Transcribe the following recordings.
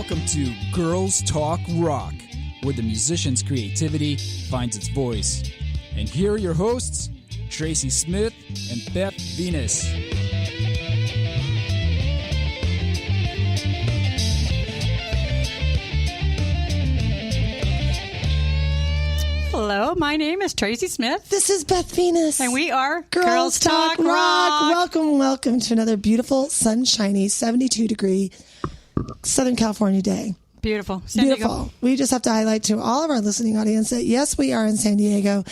Welcome to Girls Talk Rock, where the musician's creativity finds its voice. And here are your hosts, Tracy Smith and Beth Venus. Hello, my name is Tracy Smith. This is Beth Venus. And we are Girls Talk Rock. Welcome to another beautiful, sunshiny, 72-degree Southern California day. Beautiful. Beautiful. We just have to highlight to all of our listening audience that, yes, we are in San Diego.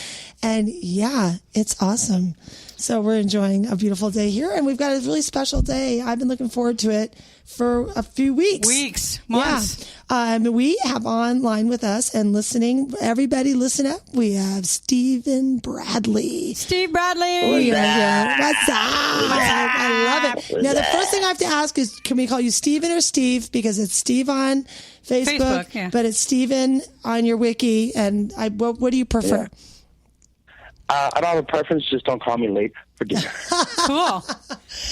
And, yeah, it's awesome. So we're enjoying a beautiful day here, and we've got a really special day. I've been looking forward to it for a few weeks. Months. Yeah. We have online with us and listening. Everybody listen up. We have Stephen Bradley. Steve Bradley. What's up? I love it. Now, the first thing I have to ask is, can we call you Stephen or Steve? Because it's Steve on Facebook yeah. But it's Stephen on your wiki. And what do you prefer? Yeah. I don't have a preference. Just don't call me late for dinner. Cool. All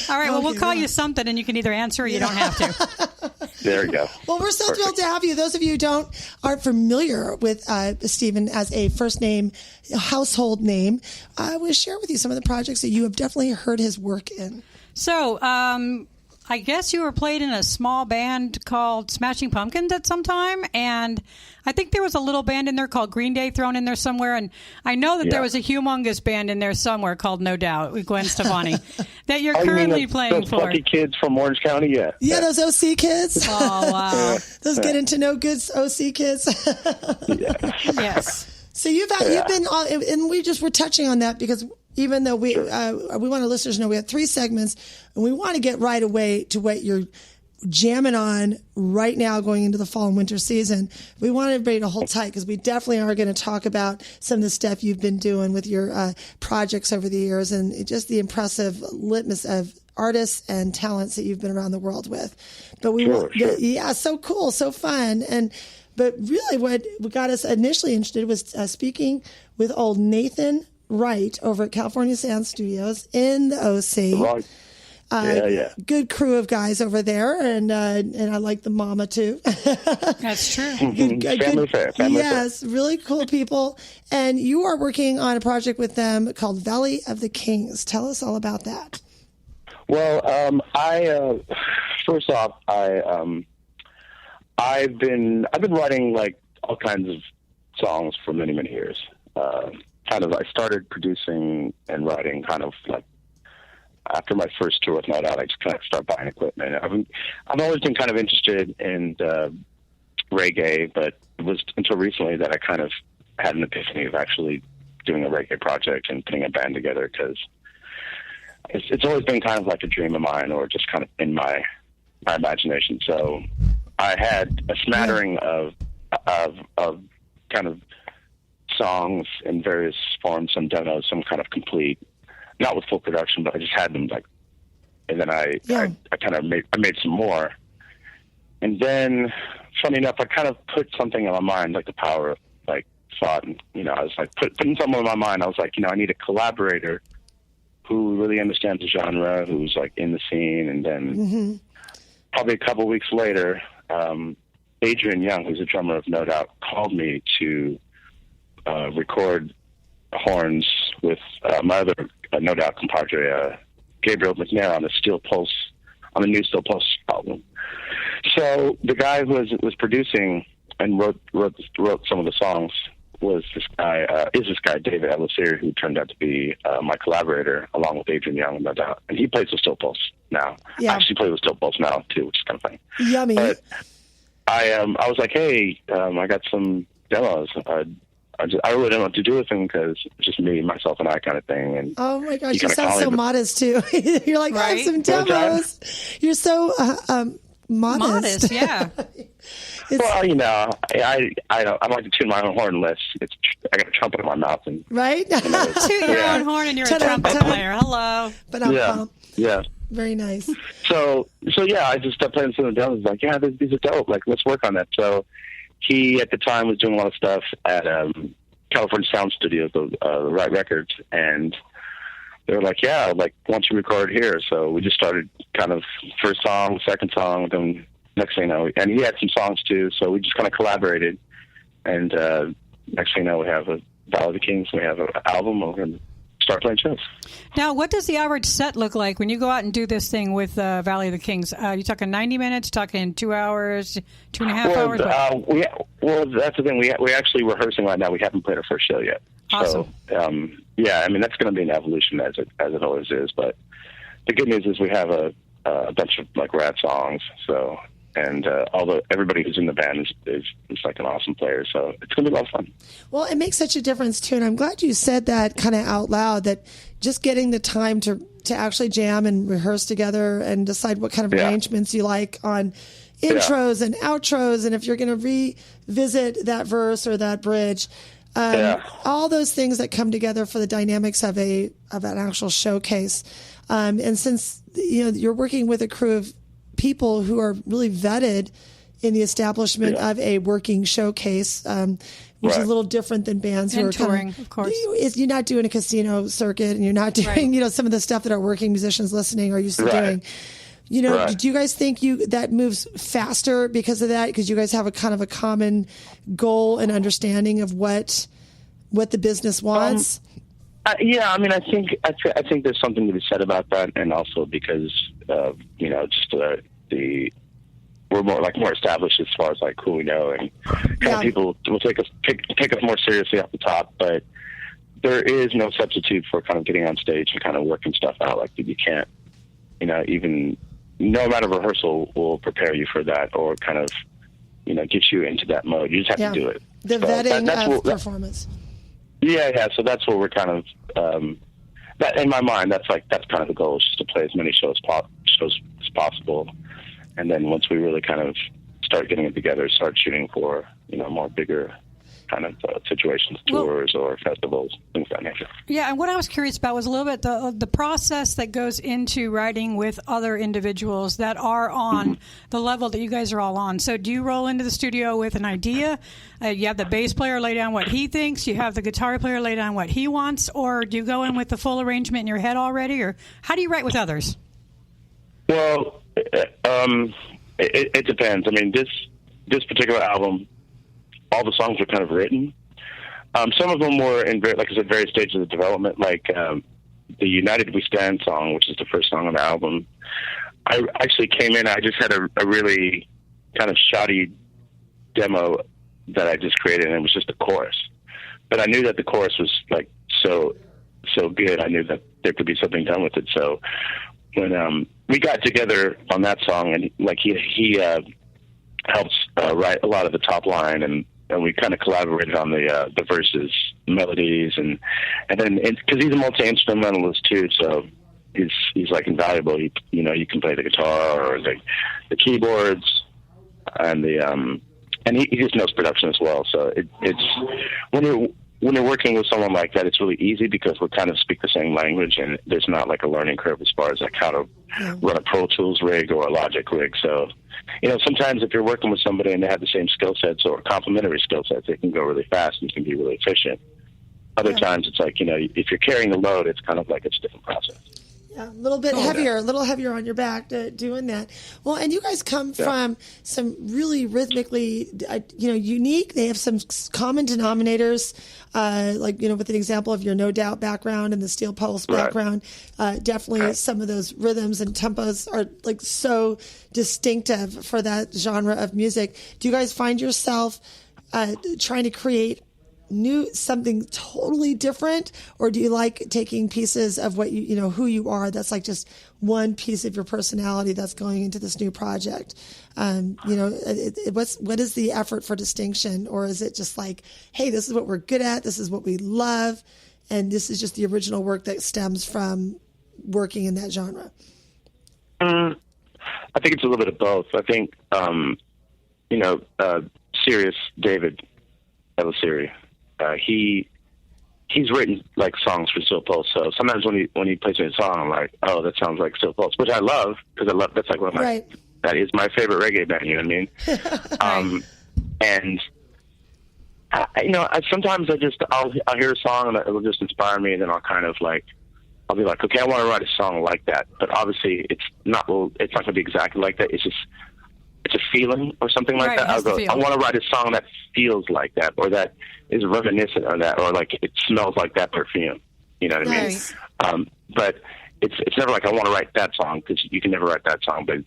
right. Well, we'll call you something, and you can either answer or you don't have to. There we go. Well, we're so thrilled to have you. Those of you who aren't familiar with Stephen as a first name, household name, I will share with you some of the projects that you have definitely heard his work in. So, I guess you were played in a small band called Smashing Pumpkins at some time, and I think there was a little band in there called Green Day thrown in there somewhere, and I know that there was a humongous band in there somewhere called No Doubt with Gwen Stefani that you're currently playing those for. Those plucky kids from Orange County, Yeah, those OC kids. Oh, wow. Those get into no good OC kids. Yes. So you've been on, and we're touching on that because even though we want our listeners to know we have 3 segments, and we want to get right away to what you're jamming on right now going into the fall and winter season. We want everybody to hold tight because we definitely are going to talk about some of the stuff you've been doing with your projects over the years and just the impressive litmus of artists and talents that you've been around the world with. But yeah, so cool, so fun. But really what got us initially interested was speaking with old Nathan Wright over at California Sound Studios in the OC. Right. Good crew of guys over there, and I like the mama too. That's true. Family fair. Yes, really cool people. And you are working on a project with them called Valley of the Kings. Tell us all about that. Well, first off, I've been writing like all kinds of songs for many years. I started producing and writing kind of like after my first tour with No Doubt. I just kind of started buying equipment. I've always been kind of interested in reggae, but it was until recently that I kind of had an epiphany of actually doing a reggae project and putting a band together, because it's always been kind of like a dream of mine, or just kind of in my imagination. So I had a smattering of kind of songs in various forms, some demos, some kind of complete, not with full production, but I just had them and then I kind of made some more. And then, funny enough, I kind of put something in my mind, like the power of like thought, and I was like putting something in my mind. I was like, I need a collaborator who really understands the genre, who's like in the scene. And then probably a couple weeks later, Adrian Young, who's a drummer of No Doubt, called me to record horns with my other No Doubt compadre, Gabrial McNair, on the new Steel Pulse album. So the guy who was producing and wrote some of the songs is this guy David Ellisir, who turned out to be my collaborator along with Adrian Young, No Doubt, and he plays with Steel Pulse now. I actually play with Steel Pulse now too, which is kind of funny. Yummy. But I was like, hey, I got some demos. I really don't know what to do with them because it's just me, myself, and I kind of thing. And oh my gosh, you sound so modest too. You're like, I have some demos. You're so modest. Yeah. Well, I like to tune my own horn less. I got a trumpet in my mouth, and right. Toot your own horn, and you're a trumpet player. Hello. But I'm yeah. Very nice. So yeah, I just started playing some of the demos. Like, yeah, these are dope. Like, let's work on that. So he, at the time, was doing a lot of stuff at California Sound Studios, the Right Records, and they were like, yeah, like, why don't you record here? So we just started kind of first song, second song, then next thing you know, and he had some songs too, so we just kind of collaborated. And next thing you know, we have a Valley of the Kings, we have an album, and we're going to start playing shows. Now, what does the average set look like when you go out and do this thing with Valley of the Kings? You talking 90 minutes, talking 2 hours, 2.5 hours? Well, that's the thing. We're actually rehearsing right now. We haven't played our first show yet. Awesome. So, yeah, I mean, that's going to be an evolution as it always is. But the good news is we have a bunch of like rad songs. So, and although everybody who's in the band is like an awesome player, so it's going to be a lot of fun. Well, it makes such a difference too, and I'm glad you said that kind of out loud. That just getting the time to actually jam and rehearse together and decide what kind of arrangements you like on intros and outros, and if you're going to revisit that verse or that bridge. All those things that come together for the dynamics of an actual showcase. And since you're working with a crew of people who are really vetted in the establishment of a working showcase, which is a little different than bands who are touring, of course. You're not doing a casino circuit, and you're not doing some of the stuff that our working musicians listening are used to doing. Do you guys think that moves faster because of that? Because you guys have a kind of a common goal and understanding of what the business wants? Yeah, I mean, I think there's something to be said about that, and also because just we're more established as far as like who we know, and kind of people will take us more seriously off the top. But there is no substitute for kind of getting on stage and kind of working stuff out. Like you can't, even no amount of rehearsal will prepare you for that, or kind of get you into that mode. You just have to do it. The vetting of performance. Yeah. So that's what we're kind of. That in my mind, that's kind of the goal, is just to play as many shows as possible, and then once we really kind of start getting it together, start shooting for more bigger kind of situations, tours or festivals, things of that nature. Yeah, and what I was curious about was a little bit the process that goes into writing with other individuals that are on the level that you guys are all on. So do you roll into the studio with an idea? You have the bass player lay down what he thinks, you have the guitar player lay down what he wants, or do you go in with the full arrangement in your head already, or how do you write with others? Well, it depends. I mean, this particular album, all the songs were kind of written. Some of them were in, like I said, various stages of development. Like the United We Stand song, which is the first song on the album. I actually came in. I just had a really kind of shoddy demo that I just created, and it was just a chorus. But I knew that the chorus was like so good. I knew that there could be something done with it. So when we got together on that song, and like he helps write a lot of the top line, and we kind of collaborated on the verses, melodies, and then because he's a multi-instrumentalist too, so he's like invaluable. You can play the guitar or the keyboards, and he just knows production as well. So it's when you're working with someone like that, it's really easy because we kind of speak the same language, and there's not like a learning curve as far as like how to run a Pro Tools rig or a Logic rig. So sometimes if you're working with somebody and they have the same skill sets or complementary skill sets, it can go really fast and can be really efficient. Other times it's like, if you're carrying the load, it's kind of like it's a different process. Yeah, a little bit heavier, a little heavier on your back doing that. Well, and you guys come from some really rhythmically, unique. They have some common denominators, with an example of your No Doubt background and the Steel Pulse background. Definitely some of those rhythms and tempos are like so distinctive for that genre of music. Do you guys find yourself trying to create something totally different, or do you like taking pieces of what who you are, that's like just one piece of your personality that's going into this new project? What is the effort for distinction, or is it just like, hey, this is what we're good at, this is what we love, and this is just the original work that stems from working in that genre? I think it's a little bit of both. I think Sirius David Elisiri, he's written like songs for Steel Pulse. So sometimes when he plays me a song, I'm like, oh, that sounds like Steel Pulse, which I love, because that's like one of my that is my favorite reggae band. You know what I mean? And sometimes I'll hear a song and it will just inspire me, and then I'll kind of like, I'll be like, okay, I want to write a song like that. But obviously it's not going to be exactly like that. It's it's a feeling or something like Right, that. it has to feel. I want to write a song that feels like that, or that is reminiscent of that, or like it smells like that perfume. You know what Nice. I mean? But it's never like I want to write that song, because you can never write that song. But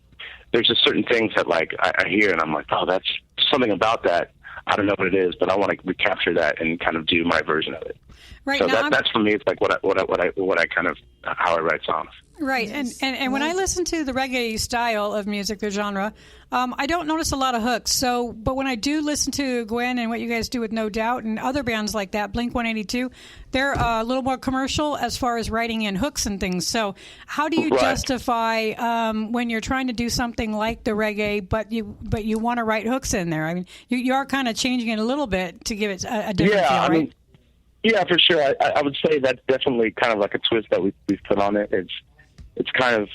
there's just certain things that like I hear and I'm like, oh, that's something about that. I don't know what it is, but I want to recapture that and kind of do my version of it. Right. So Now, that's for me. It's like what I kind of how I write songs. right, and when I listen to the reggae style of music, the genre, I don't notice a lot of hooks. So, but when I do listen to Gwen and what you guys do with No Doubt and other bands like that, Blink 182, they're a little more commercial as far as writing in hooks and things. So, how do you justify when you're trying to do something like the reggae, but you want to write hooks in there? I mean, you are kind of changing it a little bit to give it a different feel, right? Yeah, for sure. I would say that's definitely kind of like a twist that we've put on it. It's kind of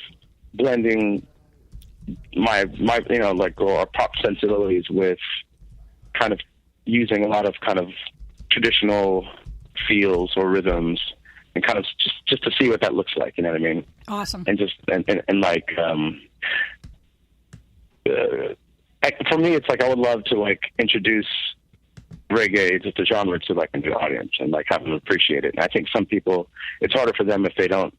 blending my like our pop sensibilities with kind of using a lot of kind of traditional feels or rhythms, and kind of just to see what that looks like. You know what I mean? Awesome. And just and like for me, it's like I would love to like introduce reggae, just a genre, to like a new audience and like have them appreciate it. And I think some people, it's harder for them if they don't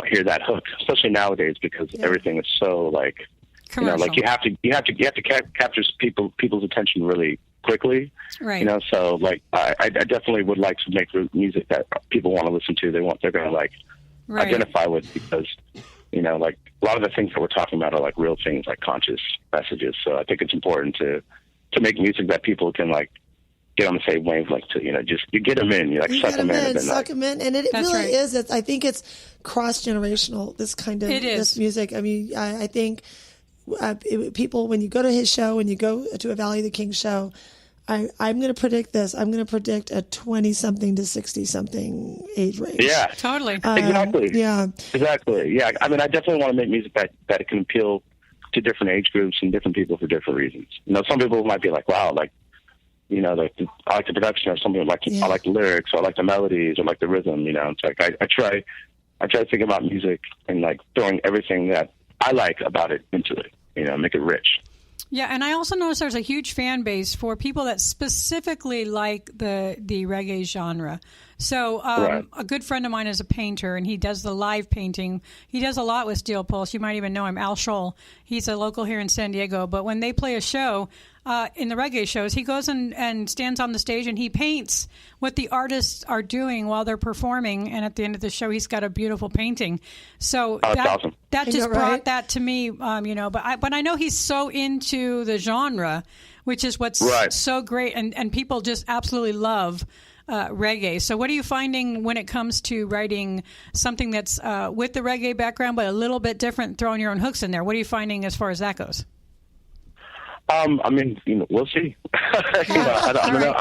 hear that hook, especially nowadays, because everything is so like commercial. Like you have to capture people's attention really quickly. Right. So like I definitely would like to make music that people want to listen to. They're going to like identify with, because like a lot of the things that we're talking about are like real things, like conscious messages. So I think it's important to make music that people can like get on the same wavelength to, just you get them in, you like suck them in. Suck them in. And it really is. I think it's cross-generational, this kind of this music. I mean, I think people, when you go to his show, when you go to a Valley of the King show, I'm going to predict this. I'm going to predict a 20-something to 60-something age range. Yeah. Totally. Exactly. Yeah. Exactly. Yeah. I mean, I definitely want to make music that can appeal to different age groups and different people for different reasons. Some people might be like, wow, like, like I like the production, or something like I like the lyrics, or I like the melodies, or like the rhythm. It's like I try to think about music and like throwing everything that I like about it into it. Make it rich. Yeah, and I also noticed there's a huge fan base for people that specifically like the reggae genre. So a good friend of mine is a painter, and he does the live painting. He does a lot with Steel Pulse. You might even know him, Al Scholl. He's a local here in San Diego. But when they play a show, in the reggae shows, he goes and stands on the stage and he paints what the artists are doing while they're performing. And at the end of the show, he's got a beautiful painting. So awesome. That just brought that to me, But I know he's so into the genre, which is what's so great. And people just absolutely love reggae. So what are you finding when it comes to writing something that's with the reggae background, but a little bit different, throwing your own hooks in there? What are you finding as far as that goes? I mean, we'll see. I don't know.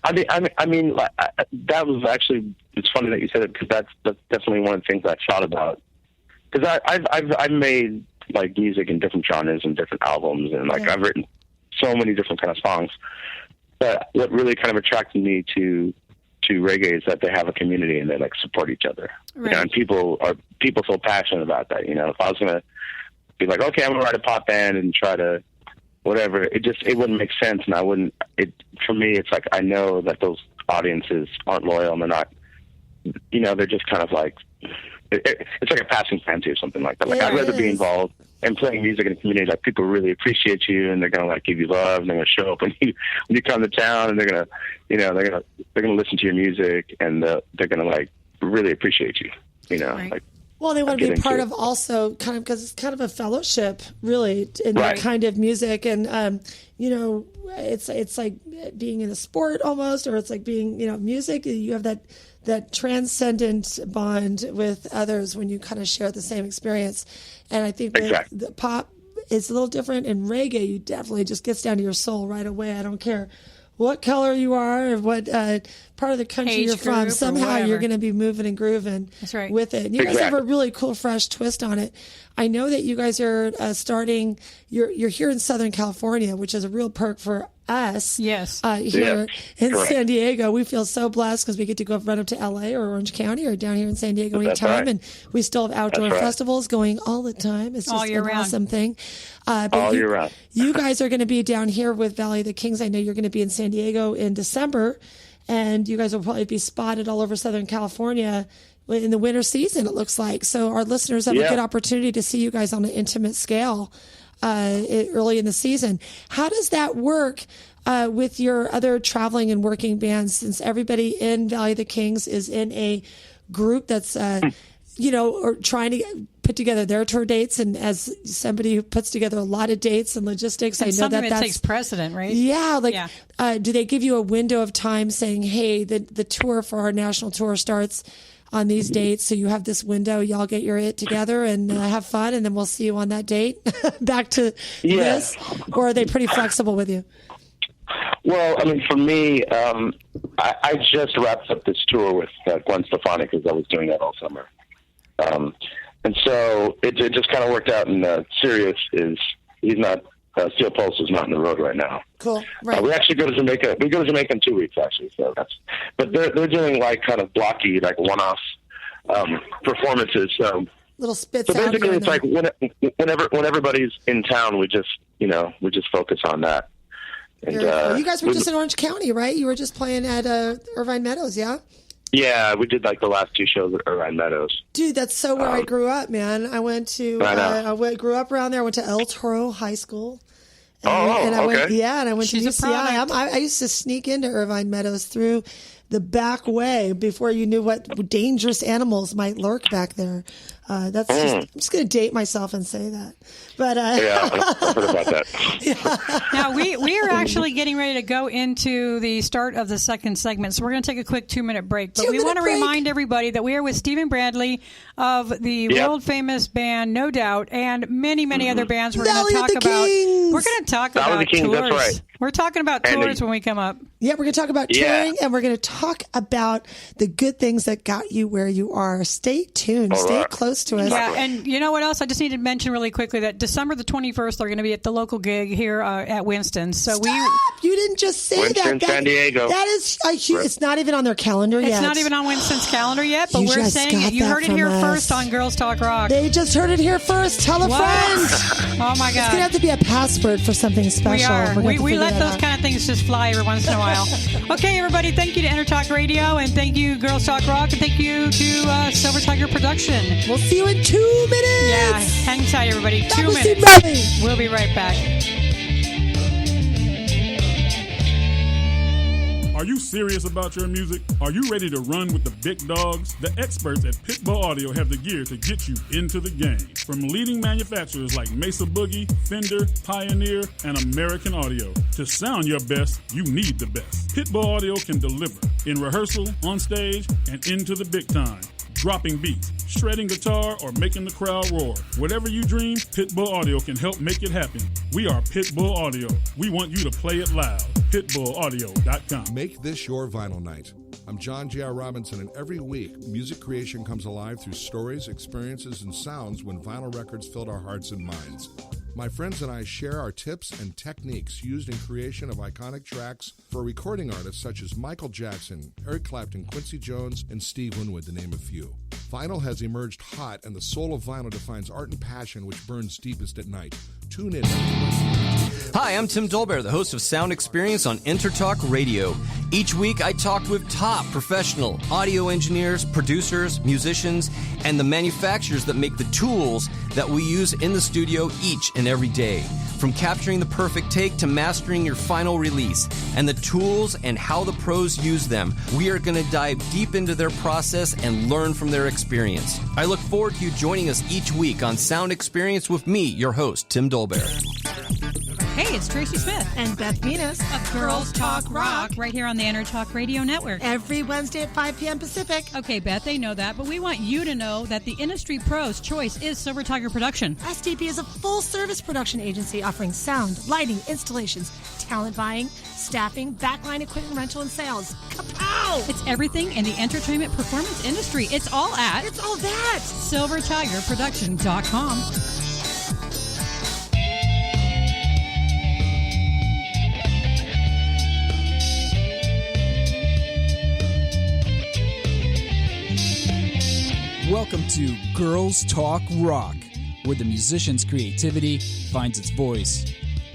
I mean, that was actually. It's funny that you said it, because that's definitely one of the things I thought about. Because I've made like music in different genres and different albums, and like I've written so many different kind of songs. But what really kind of attracted me to reggae is that they have a community and they like support each other. Right. And people feel passionate about that. If I was gonna be like, okay, I'm gonna write a pop band and try to whatever, it wouldn't make sense, and for me, it's like I know that those audiences aren't loyal, and they're not, they're just kind of like, it's like a passing fancy or something like that. Like, I'd rather be involved in playing music in a community that people really appreciate you, and they're gonna like give you love, and they're gonna show up when you come to town, and they're gonna, they're gonna listen to your music, and they're gonna like really appreciate you, Right. like. Well, they want to be part of also kind of, because it's kind of a fellowship, really, in that kind of music. And, it's like being in a sport almost, or it's like being, music. You have that transcendent bond with others when you kind of share the same experience. And I think the pop is a little different. In reggae, you definitely just gets down to your soul right away. I don't care what color you are or what part of the country Age you're from, group or somehow whatever. you're going to be moving and grooving with it. And you guys have a really cool, fresh twist on it. I know that you guys are starting, you're here in Southern California, which is a real perk for us. Yes. Here in San Diego. We feel so blessed because we get to go run up to LA or Orange County or down here in San Diego anytime. And we still have outdoor festivals going all the time. It's just an awesome thing. All year round. You guys are going to be down here with Valley of the Kings. I know you're going to be in San Diego in December, and you guys will probably be spotted all over Southern California in the winter season, it looks like. So our listeners have a good opportunity to see you guys on an intimate scale early in the season. How does that work with your other traveling and working bands, since everybody in Valley of the Kings is in a group that's, or trying to put together their tour dates, and as somebody who puts together a lot of dates and logistics, and I know that takes precedent, right? Yeah, do they give you a window of time saying, hey, the tour for our national tour starts on these dates, so you have this window, y'all get your it together and have fun, and then we'll see you on that date back to this? Or are they pretty flexible with you? Well, I mean, for me, I just wrapped up this tour with Gwen Stefani because I was doing that all summer. And so it just kind of worked out, and Sirius he's not, Steel Pulse is not in the road right now. Cool. Right. We actually go to Jamaica. We go to Jamaica in 2 weeks, actually. So but they're doing like kind of blocky, like one-off performances. So little spits. So basically, it's like when everybody's in town, we just focus on that. And, you guys were just in Orange County, right? You were just playing at Irvine Meadows, yeah? Yeah, we did like the last 2 shows at Irvine Meadows. Dude, that's so where I grew up, man. I went to, grew up around there. I went to El Toro High School. And I went, and I went to UCI. I used to sneak into Irvine Meadows through the back way before you knew what dangerous animals might lurk back there. I'm just going to date myself and say that. But yeah, I've heard about that. Now we are actually getting ready to go into the start of the second segment, so we're going to take a quick 2-minute break. But we want to remind everybody that we are with Stephen Bradley of the world famous band No Doubt and many other bands. We're going to talk about. We're going to talk about tours. That's right. We're talking about tours when we come up. Yeah, we're going to talk about touring, and we're going to talk about the good things that got you where you are. Stay tuned. Stay close to us. Yeah, and you know what else? I just need to mention really quickly that December the 21st, they're going to be at the local gig here at Winston's. So you didn't just say Winston, that. San Diego. That is a huge. It's not even on their calendar yet. It's not even on Winston's calendar yet, but we're saying it. You heard it here first on Girls Talk Rock. They just heard it here first. Tell a friend. Oh my God! It's gonna have to be a password for something special. We let those kind of things just fly every once in a while. Okay, everybody. Thank you to Intertalk Radio, and thank you Girls Talk Rock, and thank you to Silver Tiger Production. We'll see you in 2 minutes. Yeah, hang tight, everybody. 2 minutes. We'll be right back. Are you serious about your music? Are you ready to run with the big dogs? The experts at Pitbull Audio have the gear to get you into the game. From leading manufacturers like Mesa Boogie, Fender, Pioneer, and American Audio. To sound your best, you need the best. Pitbull Audio can deliver in rehearsal, on stage, and into the big time. Dropping beats, shredding guitar, or making the crowd roar. Whatever you dream, Pitbull Audio can help make it happen. We are Pitbull Audio. We want you to play it loud. PitbullAudio.com. Make this your vinyl night. I'm John J.R. Robinson, and every week, music creation comes alive through stories, experiences, and sounds when vinyl records filled our hearts and minds. My friends and I share our tips and techniques used in creation of iconic tracks for recording artists such as Michael Jackson, Eric Clapton, Quincy Jones, and Steve Winwood, to name a few. Vinyl has emerged hot, and the soul of vinyl defines art and passion which burns deepest at night. Tune in. Hi, I'm Tim Dolbear, the host of Sound Experience on Intertalk Radio. Each week, I talk with top professional audio engineers, producers, musicians, and the manufacturers that make the tools that we use in the studio each and every day. From capturing the perfect take to mastering your final release, and the tools and how the pros use them, we are going to dive deep into their process and learn from their experience. I look forward to you joining us each week on Sound Experience with me, your host, Tim Dolbear. Hey, it's Tracy Smith and Beth Venus of Girls Talk Rock, right here on the Intertalk Radio Network. Every Wednesday at 5 p.m. Pacific. Okay, Beth, they know that, but we want you to know that the industry pro's choice is Silver Tiger Production. SDP is a full-service production agency offering sound, lighting, installations, talent buying, staffing, backline equipment rental, and sales. Kapow! It's everything in the entertainment performance industry. It's all that. SilverTigerProduction.com. Welcome to Girls Talk Rock, where the musician's creativity finds its voice.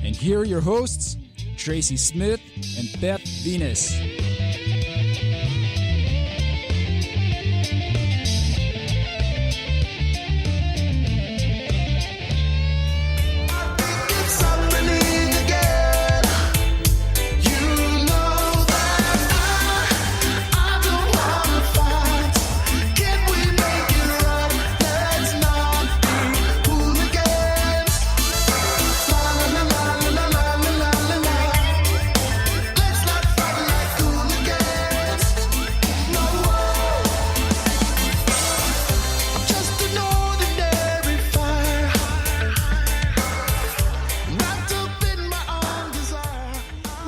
And here are your hosts, Tracy Smith and Beth Venus.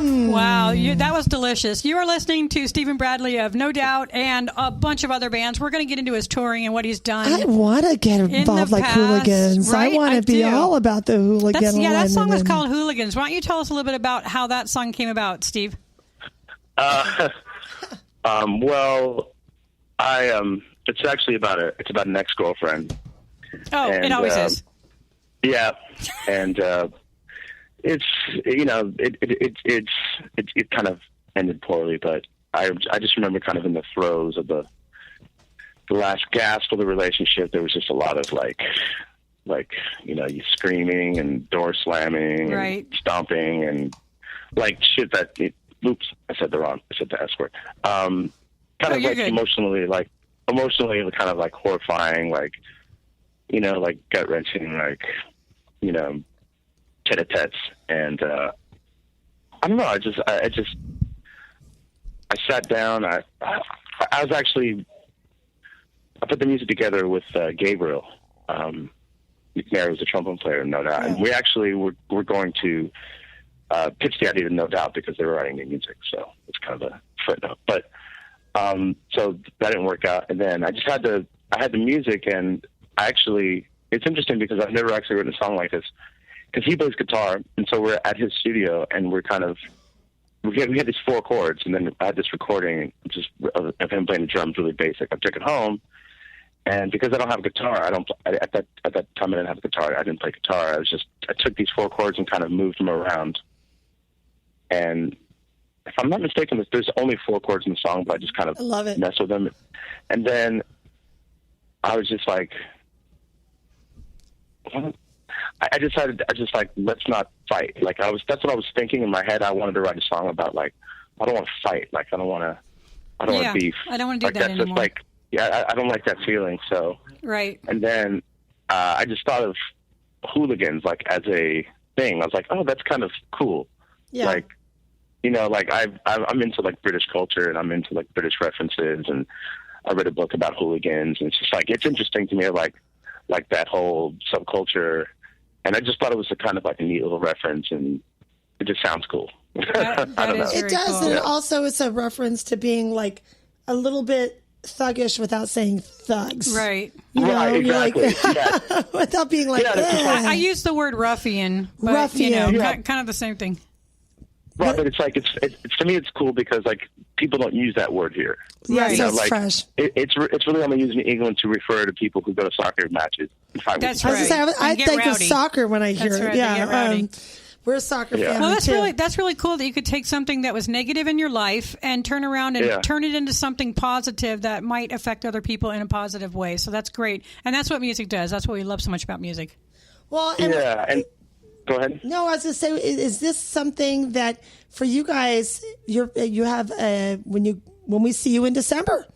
Wow, that was delicious. You are listening to Stephen Bradley of No Doubt and a bunch of other bands. We're going to get into his touring and what he's done. I want to get involved like past, Hooligans. right? I want to be all about the hooligan. That song was called Hooligans. Why don't you tell us a little bit about how that song came about, Steve? Well, it's actually about an ex-girlfriend. Oh, and, it always is. Yeah, and it's it kind of ended poorly, but I just remember kind of in the throes of the last gasp of the relationship, there was just a lot of like you screaming and door slamming, right, and stomping and like shit that. Oops, I said the S word. Kind of like good. emotionally kind of like horrifying, like like gut wrenching, like tete-a-tetes, and I don't know. I sat down. I put the music together with Gabrial McNair, was a trumpet player, No Doubt, and we actually were going to pitch the idea to No Doubt because they were writing new music. So it's kind of a footnote, but so that didn't work out. And then I had the music, and it's interesting because I've never actually written a song like this. Because he plays guitar, and so we're at his studio, and we had these 4 chords, and then I had this recording just of him playing the drums, really basic. I took it home, and because I don't have a guitar, at that time I didn't have a guitar. I didn't play guitar. I took these 4 chords and kind of moved them around. And if I'm not mistaken, there's only 4 chords in the song, but I just kind of mess with them. And then I was just like, what? I decided, let's not fight. Like that's what I was thinking in my head. I wanted to write a song about I don't want to fight. Like I don't want to beef. I don't want to do that anymore. I don't like that feeling. So right. And then I just thought of Hooligans like as a thing. I was like, oh, that's kind of cool. Yeah. Like I'm into like British culture, and I'm into like British references, and I read a book about hooligans, and it's just like it's interesting to me like that whole subculture. And I just thought it was a kind of like a neat little reference, and it just sounds cool. That I don't know. It does, cool. and also it's a reference to being like a little bit thuggish without saying thugs. Right. Right, exactly. Like, without being like, I use the word ruffian, but ruffian. Kind of the same thing. Right, but it's like it's to me it's cool because like people don't use that word here. Yeah, right. so it's fresh. It's really only used in England to refer to people who go to soccer matches. That's right. I think of soccer when I hear it. Yeah, we're a soccer family. Well, too. that's really cool that you could take something that was negative in your life and turn around and turn it into something positive that might affect other people in a positive way. So that's great, and that's what music does. That's what we love so much about music. Well, and go ahead. No, I was going to say, is this something that for you guys you have when we see you in December?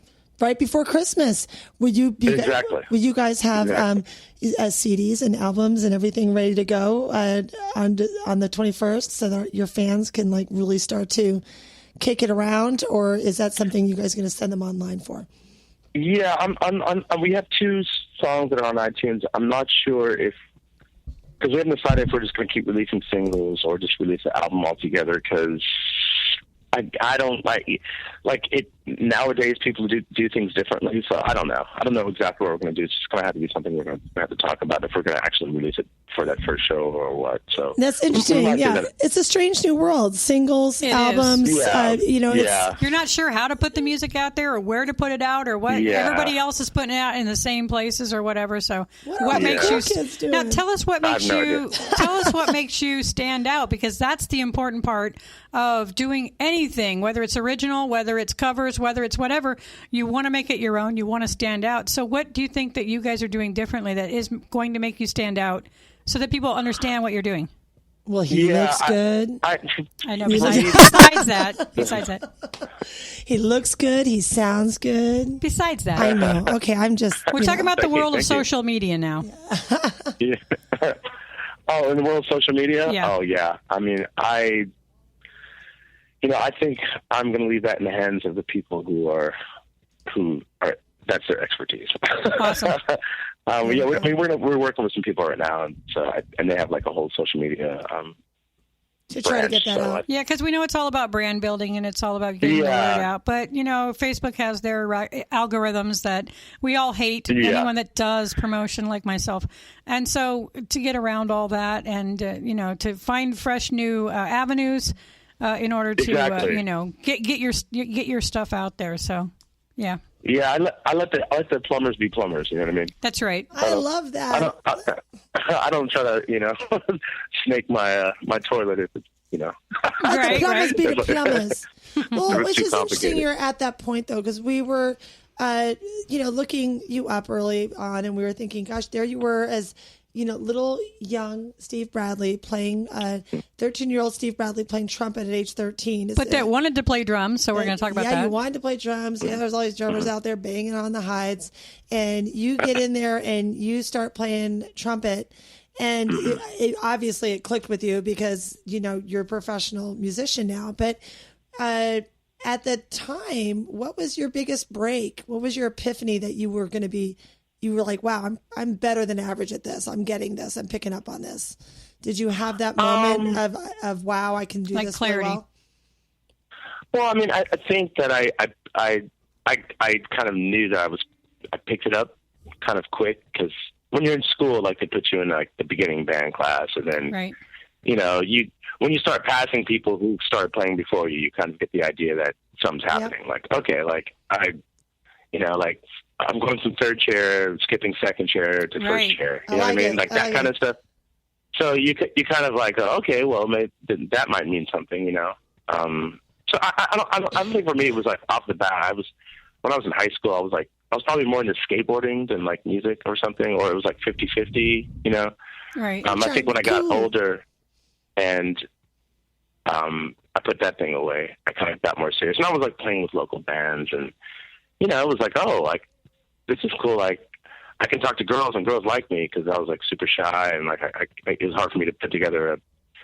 right before Christmas. Would you guys have CDs and albums and everything ready to go on the 21st so that your fans can like really start to kick it around, or is that something you guys are going to send them online for? Yeah, we have 2 songs that are on iTunes. I'm not sure because we haven't decided if we're just going to keep releasing singles or just release the album altogether, because I don't like it. Nowadays, people do things differently, so I don't know. I don't know exactly what we're going to do. It's just going to have to be something we're going to have to talk about if we're going to actually release it for that first show or what. So that's interesting. Yeah, it's a strange new world. Singles, albums. You're not sure how to put the music out there or where to put it out or what everybody else is putting it out in the same places or whatever. So what makes you now? Tell us what makes you makes you stand out, because that's the important part of doing anything, whether it's original, whether it's covers, whether it's whatever. You want to make it your own. You want to stand out. So what do you think that you guys are doing differently that is going to make you stand out so that people understand what you're doing? Well, he looks good. I know. Besides that, he looks good. He sounds good. Besides that, I know. Okay, we're talking about the world of social media now. Yeah. Oh, in the world of social media? Yeah. Oh, yeah. I mean, I think I'm going to leave that in the hands of the people who are that's their expertise. Awesome. We're working with some people right now, and they have like a whole social media to try to get that out. Yeah, because we know it's all about brand building and it's all about getting the word out. But Facebook has their algorithms that we all hate. Anyone that does promotion, like myself, and so to get around all that and to find fresh new avenues in order to get your stuff out there. So yeah. Yeah, I let the plumbers be plumbers. You know what I mean? That's right. I love that. I don't try to snake my toilet if it's Let the plumbers be the plumbers. Well, it's just interesting you're at that point though, because we were looking you up early on, and we were thinking, gosh, there you were as little young Steve Bradley playing 13-year-old Steve Bradley playing trumpet at age 13. But that wanted to play drums, so we're going to talk about that. Yeah, you wanted to play drums. Yeah, there's all these drummers out there banging on the hides. And you get in there and you start playing trumpet. And obviously it clicked with you because, you're a professional musician now. But at the time, what was your biggest break? What was your epiphany that you were going to be... You were like, wow, I'm better than average at this. I'm getting this. I'm picking up on this. Did you have that moment of wow, I can do like this clarity? Well? Well, I mean, I think that I kind of knew that I picked it up kind of quick, because when you're in school, like they put you in like the beginning band class, and then when you start passing people who started playing before you, you kind of get the idea that something's happening. Yep. Like, okay, like I'm going from third chair, skipping second chair to first chair. You know what I mean? Like that kind of stuff. So you kind of like, okay, well, maybe that might mean something, So I don't think for me it was like off the bat. When I was in high school, I was probably more into skateboarding than like music or something, or it was like 50-50, Right. I think when I got older and I put that thing away, I kind of got more serious. And I was like playing with local bands, and it was like, oh, like this is cool. Like I can talk to girls, and girls like me, because I was like super shy, and like it was hard for me to put together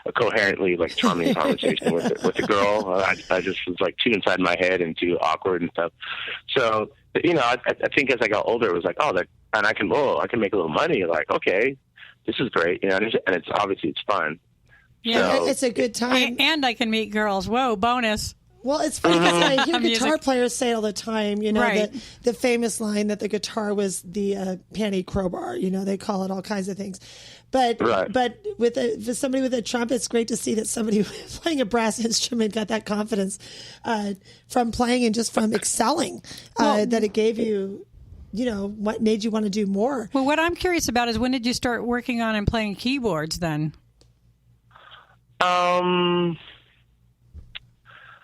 a coherently like charming conversation with a girl. I just was like too inside my head and too awkward and stuff. So I think as I got older, it was like, oh, and I can make a little money. Like, okay, this is great, and it's obviously it's fun. Yeah, so, it's a good time, and I can meet girls. Whoa, bonus. Well, it's funny because I hear guitar players say all the time, that the famous line that the guitar was the panty crowbar. They call it all kinds of things. But with somebody with a trumpet, it's great to see that somebody playing a brass instrument got that confidence from playing and just from excelling that it gave you. What made you want to do more? Well, what I'm curious about is, when did you start working on and playing keyboards then?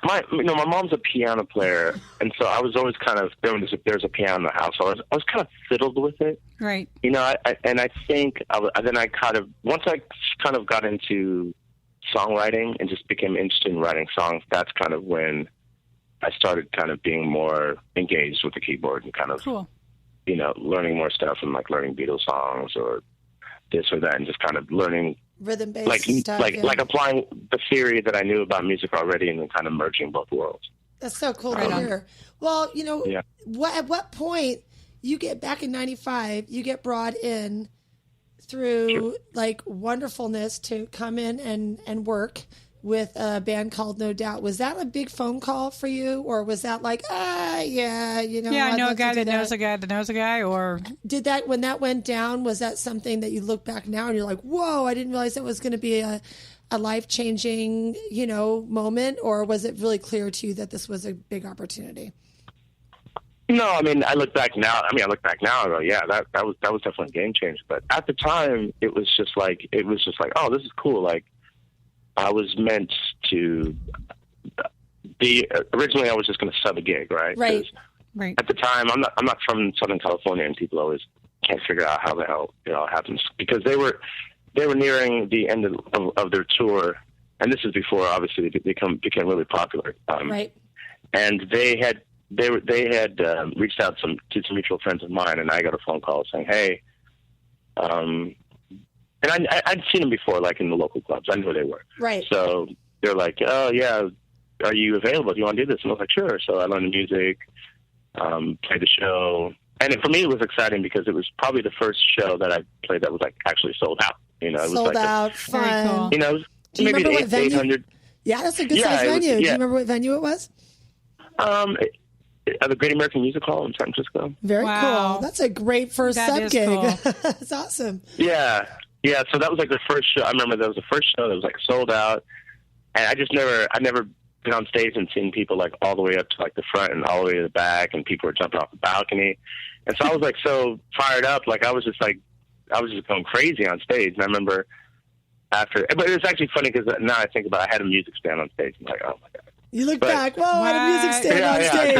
My mom's a piano player, and so I was always kind of there's a piano in the house. So I was kind of fiddled with it, right? I think once I kind of got into songwriting and just became interested in writing songs. That's kind of when I started kind of being more engaged with the keyboard and kind of, you know, learning more stuff and like learning Beatles songs or this or that, and just kind of learning rhythm-based stuff. Like applying the theory that I knew about music already, and then kind of merging both worlds. That's so cool to hear. Well, you know, at what point you get back in '95, you get brought in through like wonderfulness to come in and work with a band called No Doubt. Was that a big phone call for you, or was that like, you know? Yeah, I know a guy that knows a guy that knows a guy, or... Did that, when that went down, was that something that you look back now and you're like, whoa, I didn't realize it was going to be a life-changing, you know, moment, or was it really clear to you that this was a big opportunity? No, I mean, I look back now and go, yeah, that was definitely a game changer. But at the time, it was just like, oh, this is cool. Like, I was meant to be, originally I was just going to sub a gig, right? Right. At the time, I'm not from Southern California, and people always can't figure out how the hell it all happens, because they were nearing the end of their tour, and this is before obviously they became really popular. Right. And they had reached out to some mutual friends of mine, and I got a phone call saying, hey, and I'd seen them before, like in the local clubs. I knew who they were. Right. So they're like, oh, yeah, are you available? Do you want to do this? And I was like, sure. So I learned the music, played the show. And for me, it was exciting because it was probably the first show that I played that was like actually sold out. You know, it was sold like out, fun. You know, do you maybe remember what 800. Yeah, that's a good size venue. Do you remember what venue it was? The Great American Music Hall in San Francisco. Very cool. That's a great first sub gig. Cool. That's awesome. Yeah. Yeah, so that was like the first show. I remember that was the first show that was like sold out, and I never been on stage and seen people like all the way up to like the front and all the way to the back, and people were jumping off the balcony, and so I was like so fired up, like I was just going crazy on stage. And I remember but it was actually funny because now I think about it, I had a music stand on stage. I'm like, oh my god. You look back, whoa, I had a music stand on stage.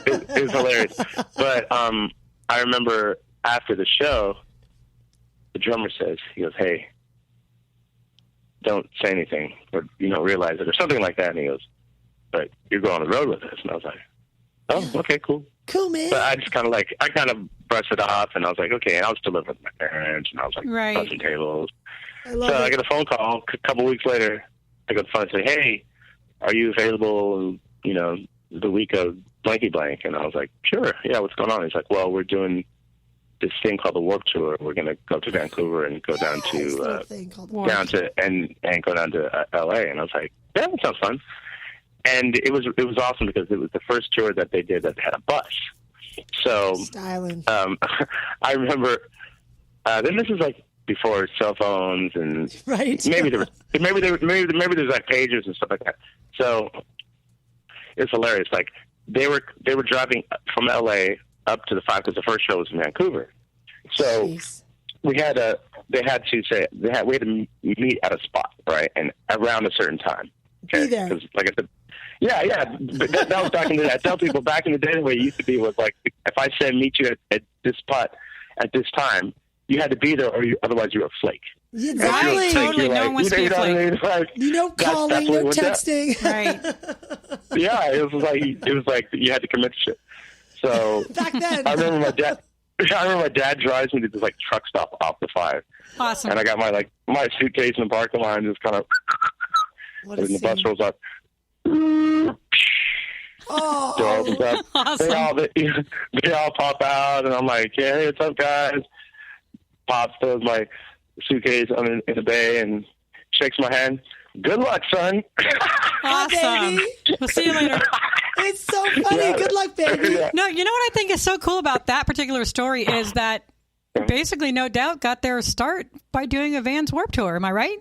It was hilarious. But I remember after the show, the drummer says, he goes, hey, don't say anything, or you don't realize it, or something like that. And he goes, but you're going on the road with us. And I was like, oh, okay, cool. Cool, man. But I just kind of brushed it off, and I was like, okay. And I was still living with my parents, and I was like, bussing tables. I get a phone call a couple weeks later. I go to the phone and say, hey, are you available, you know, the week of blanky blank? And I was like, sure. Yeah, what's going on? He's like, well, we're doing this thing called the Warp Tour. We're going to go to Vancouver and go down to go down to LA. And I was like, yeah, that sounds fun. And it was awesome because it was the first tour that they did that had a bus. So I remember then this is like before cell phones and maybe there's like pages and stuff like that. So it's hilarious. Like they were driving from LA up to the 5 because the first show was in Vancouver. So we had to meet at a spot, right, and around a certain time. Okay, be there. Like I said, yeah. But that was back in the day. I tell people back in the day the way it used to be was like if I said meet you at this spot at this time, you had to be there, or otherwise you were a flake. Exactly. Totally. No one wants to be a flake. Calling, no texting. Right. Yeah, it was like you had to commit to shit. So back then, I remember my dad drives me to this like truck stop off the 5. Awesome. And I got my suitcase in the parking lot and just kind of, and the bus rolls up. Oh, door opens up. Awesome. They all pop out, and I'm like, hey, what's up, guys? Pops throws my suitcase in the bay and shakes my hand. Good luck, son. Awesome. We'll see you later. It's so funny. Yeah. Good luck, baby. Yeah. No, you know what I think is so cool about that particular story is that basically No Doubt got their start by doing a Vans Warped Tour. Am I right?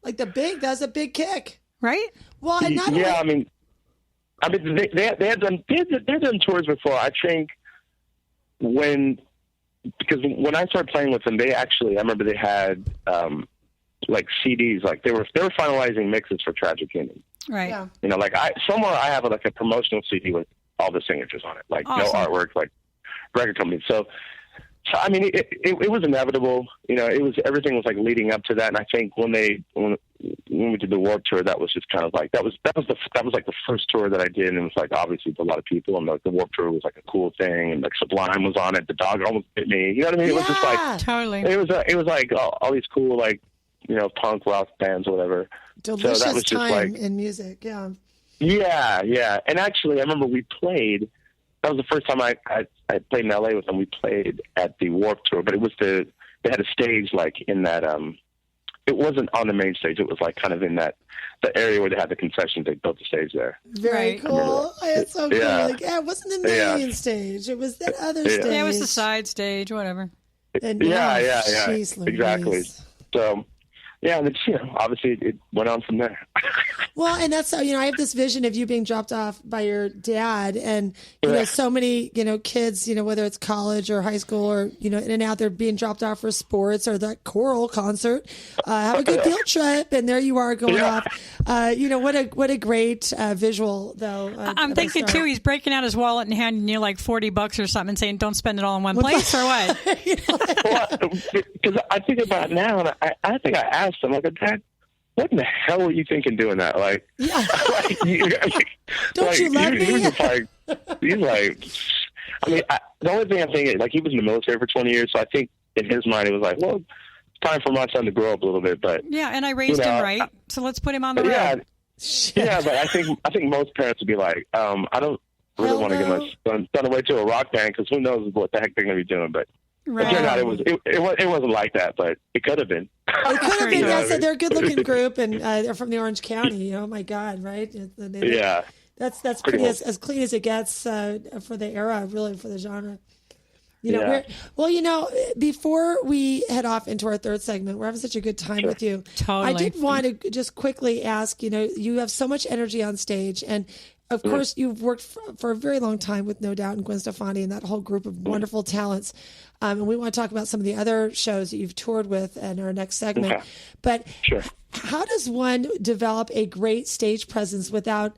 Like that's a big kick. Right? Well, and not I mean, they had done tours before. I think because when I started playing with them, I remember they had like CDs, like they were finalizing mixes for Tragic Union. Right. Yeah. You know, like I have like a promotional CD with all the signatures on it, like awesome. No artwork, like record company. So So I mean, it was inevitable. You know, everything was like leading up to that. And I think when we did the Warped Tour, that was just kind of like that was like the first tour that I did, and it was like obviously to a lot of people, and like the Warped Tour was like a cool thing, and like Sublime was on it. The dog almost bit me. You know what I mean? It was just like totally. It was like all these cool like punk rock bands or whatever. Delicious so that was just time like in music. Yeah. Yeah. And actually, I remember we played. That was the first time I played in LA with them. We played at the Warped Tour, but they had a stage like in that. It wasn't on the main stage. It was like kind of in the area where they had the concessions. They built the stage there. Very cool. It's so cool. Yeah. Like, it wasn't the main stage. It was that other stage. Yeah, it was the side stage, whatever. And yeah. Geez, Exactly. So. Yeah, and obviously it went on from there. Well, and that's I have this vision of you being dropped off by your dad, and so many kids, whether it's college or high school or in and out, they're being dropped off for sports or that choral concert. Have a good field trip, and there you are going off. What a great visual though. I'm thinking too, he's breaking out his wallet and handing you like $40 or something, and saying, "Don't spend it all in one place," or what? Because I think about it now, and I think I asked him, like, Dad, what in the hell were you thinking doing that? Like, don't you love me? He was just like, he's like, I mean, the only thing I'm thinking, like, he was in the military for 20 years, so I think in his mind it was like, well, it's time for my son to grow up a little bit. But yeah, and I raised him right, so let's put him on the road. Yeah, but I think most parents would be like, I don't really want to get my son away to a rock band because who knows what the heck they're going to be doing, but. Right. It turned out it wasn't like that, but it could have been. It could have been. Yes, they're a good-looking group, and they're from the Orange County. Oh my God, right? Yeah, that's pretty as clean as it gets for the era, really, for the genre. Before we head off into our third segment, we're having such a good time with you. Totally. I did want to just quickly ask. You have so much energy on stage, and of course, you've worked for a very long time with No Doubt and Gwen Stefani and that whole group of wonderful talents. And we want to talk about some of the other shows that you've toured with in our next segment. Okay. But how does one develop a great stage presence without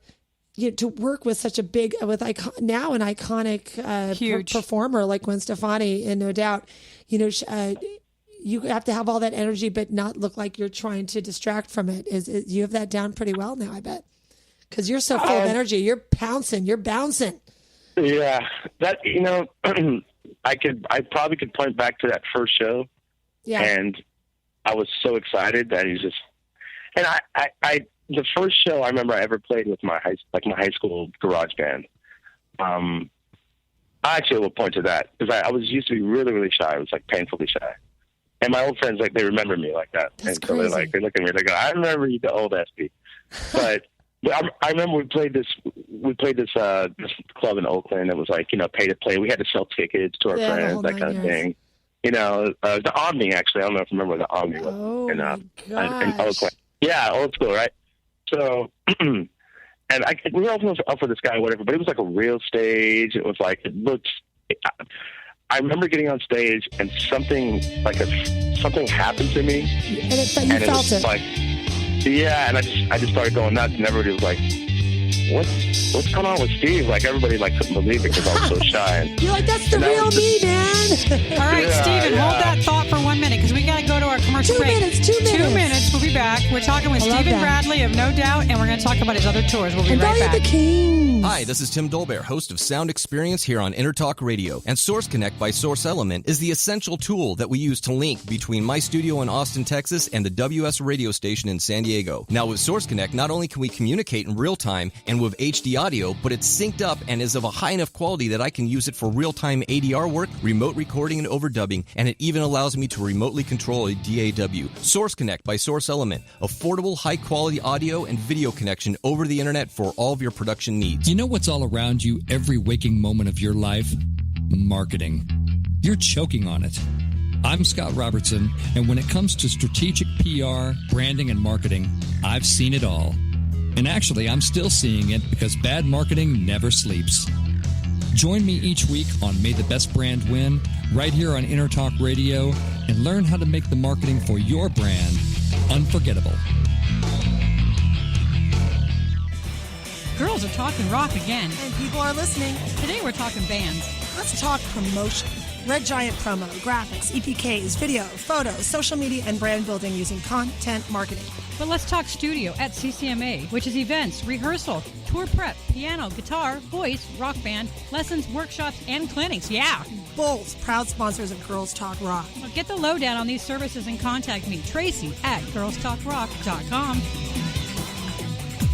to work with such a big, now an iconic huge performer like Gwen Stefani and No Doubt? You have to have all that energy, but not look like you're trying to distract from it. You have that down pretty well now, I bet. Because you're so full of energy. You're pouncing. You're bouncing. Yeah. That, I probably could point back to that first show. Yeah. And I was so excited that he's just, and I the first show I remember I ever played with my high school garage band. I actually will point to that because I was used to be really, really shy. I was like painfully shy. And my old friends, like, they remember me like that. That's and crazy. So they look at me, they go, I remember you, the old SP. But I remember we played this club in Oakland that was like, pay to play. We had to sell tickets to our friends, that kind of thing. The Omni, actually. I don't know if you remember what the Omni was in Oakland. Yeah, old school, right? So, and we were all up for this guy, whatever, but it was like a real stage. It was like, I remember getting on stage and something happened to me. And you felt it. Like, yeah, and I just started going nuts, and everybody was like, what's going on with Steve? Like, everybody couldn't believe it because I was so shy. You're like, that's the real me, man. All right, Steven, hold that thought for 1 minute because we got to go to our commercial break. 2 minutes. We'll be back. We're talking with Stephen Bradley of No Doubt, and we're going to talk about his other tours. We'll be right back. The Kings. Hi, this is Tim Dolbear, host of Sound Experience here on InterTalk Radio. And Source Connect by Source Element is the essential tool that we use to link between my studio in Austin, Texas, and the WS radio station in San Diego. Now, with Source Connect, not only can we communicate in real time and with HD audio, but it's synced up and is of a high enough quality that I can use it for real-time ADR work, remote recording, and overdubbing, and it even allows me to remotely control a DAW. Source Connect by Source Element. Affordable, high-quality audio and video connection over the internet for all of your production needs. You know what's all around you every waking moment of your life? Marketing. You're choking on it. I'm Scott Robertson, and when it comes to strategic PR, branding, and marketing, I've seen it all. And actually, I'm still seeing it because bad marketing never sleeps. Join me each week on May the Best Brand Win, right here on InterTalk Radio, and learn how to make the marketing for your brand unforgettable. Girls are talking rock again. And people are listening. Today we're talking bands. Let's talk promotion. Red Giant promo, graphics, EPKs, video, photos, social media, and brand building using content marketing. But let's talk studio at CCMA, which is events, rehearsal, tour prep, piano, guitar, voice, rock band, lessons, workshops, and clinics. Yeah! Both proud sponsors of Girls Talk Rock. Well, get the lowdown on these services and contact me, Tracy, at girlstalkrock.com.